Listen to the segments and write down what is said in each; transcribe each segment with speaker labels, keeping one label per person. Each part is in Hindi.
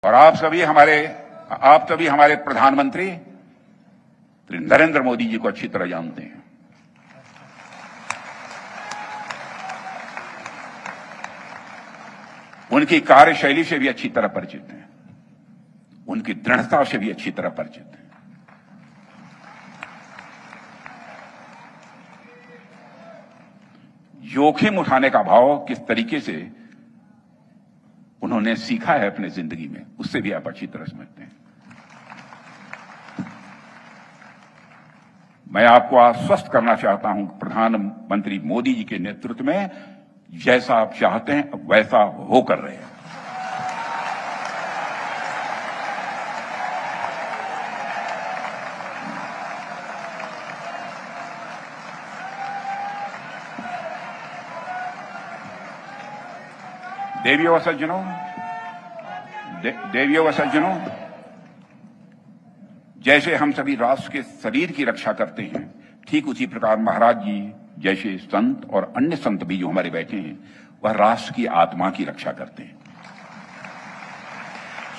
Speaker 1: और आप सभी हमारे प्रधानमंत्री नरेंद्र मोदी जी को अच्छी तरह जानते हैं। उनकी कार्यशैली से भी अच्छी तरह परिचित हैं, उनकी दृढ़ता से भी अच्छी तरह परिचित हैं। जोखिम उठाने का भाव किस तरीके से उन्होंने सीखा है अपने जिंदगी में, उससे भी आप अच्छी तरह समझते हैं। मैं आपको आश्वस्त करना चाहता हूं, प्रधानमंत्री मोदी जी के नेतृत्व में जैसा आप चाहते हैं वैसा हो कर रहे हैं। देवियों व सज्जनों, जैसे हम सभी राष्ट्र के शरीर की रक्षा करते हैं, ठीक उसी प्रकार महाराज जी जैसे संत और अन्य संत भी जो हमारे बैठे हैं, वह राष्ट्र की आत्मा की रक्षा करते हैं।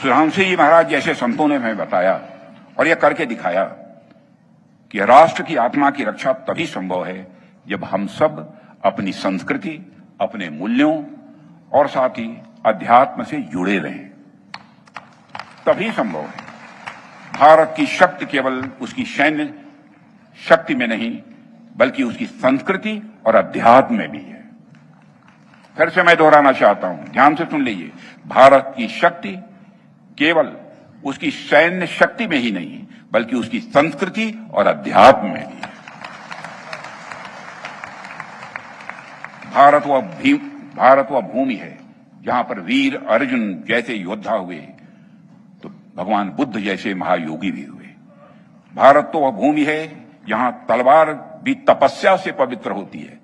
Speaker 1: सुधांशु जी महाराज जैसे संतों ने हमें बताया और यह करके दिखाया कि राष्ट्र की आत्मा की रक्षा तभी संभव है जब हम सब अपनी संस्कृति, अपने मूल्यों और साथ ही अध्यात्म से जुड़े रहें, तभी संभव है। भारत की शक्ति केवल उसकी सैन्य शक्ति में नहीं, बल्कि उसकी संस्कृति और अध्यात्म में भी है। फिर से मैं दोहराना चाहता हूं, ध्यान से सुन लीजिए। भारत की शक्ति केवल उसकी सैन्य शक्ति में ही नहीं, बल्कि उसकी संस्कृति और अध्यात्म में भी है। भारत वह भूमि है जहां पर वीर अर्जुन जैसे योद्धा हुए तो भगवान बुद्ध जैसे महायोगी भी हुए। भारत तो वह भूमि है जहां तलवार भी तपस्या से पवित्र होती है।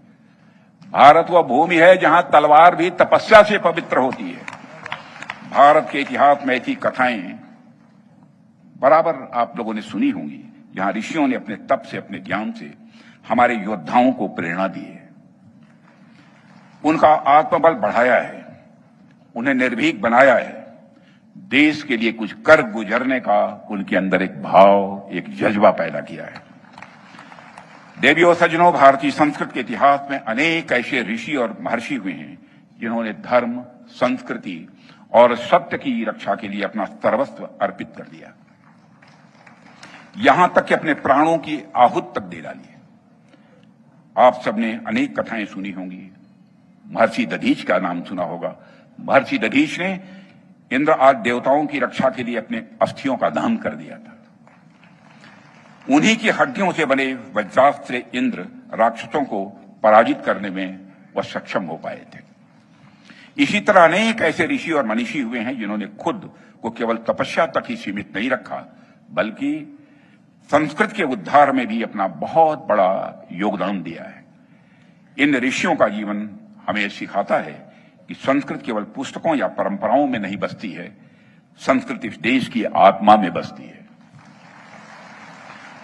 Speaker 1: भारत वह भूमि है जहां तलवार भी तपस्या से पवित्र होती है। भारत के इतिहास में ऐसी कथाएं बराबर आप लोगों ने सुनी होंगी, जहां ऋषियों ने अपने तप से, अपने ज्ञान से हमारे योद्धाओं को प्रेरणा दी है, उनका आत्मबल बढ़ाया है, उन्हें निर्भीक बनाया है, देश के लिए कुछ कर गुजरने का उनके अंदर एक भाव, एक जज्बा पैदा किया है। देवियों सज्जनों, भारतीय संस्कृत के इतिहास में अनेक ऐसे ऋषि और महर्षि हुए हैं जिन्होंने धर्म, संस्कृति और सत्य की रक्षा के लिए अपना सर्वस्व अर्पित कर दिया, यहां तक कि अपने प्राणों की आहूत तक दे डाली। आप सबने अनेक कथाएं सुनी होंगी। महर्षि दधीच का नाम सुना होगा। महर्षि दधीच ने इंद्र आदि देवताओं की रक्षा के लिए अपने अस्थियों का दान कर दिया था। उन्हीं की हड्डियों से बने वज्रास्त्र से इंद्र राक्षसों को पराजित करने में वह सक्षम हो पाए थे। इसी तरह अनेक ऐसे ऋषि और मनीषी हुए हैं जिन्होंने खुद को केवल तपस्या तक ही सीमित नहीं रखा, बल्कि संस्कृत के उद्धार में भी अपना बहुत बड़ा योगदान दिया है। इन ऋषियों का जीवन हमें सिखाता है कि संस्कृत केवल पुस्तकों या परंपराओं में नहीं बसती है, संस्कृत इस देश की आत्मा में बसती है।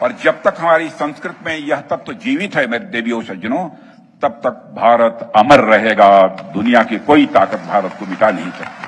Speaker 1: और जब तक हमारी संस्कृत में यह तत्व जीवित है मेरे देवियों सज्जनों, तब तक भारत अमर रहेगा। दुनिया की कोई ताकत भारत को मिटा नहीं सकती।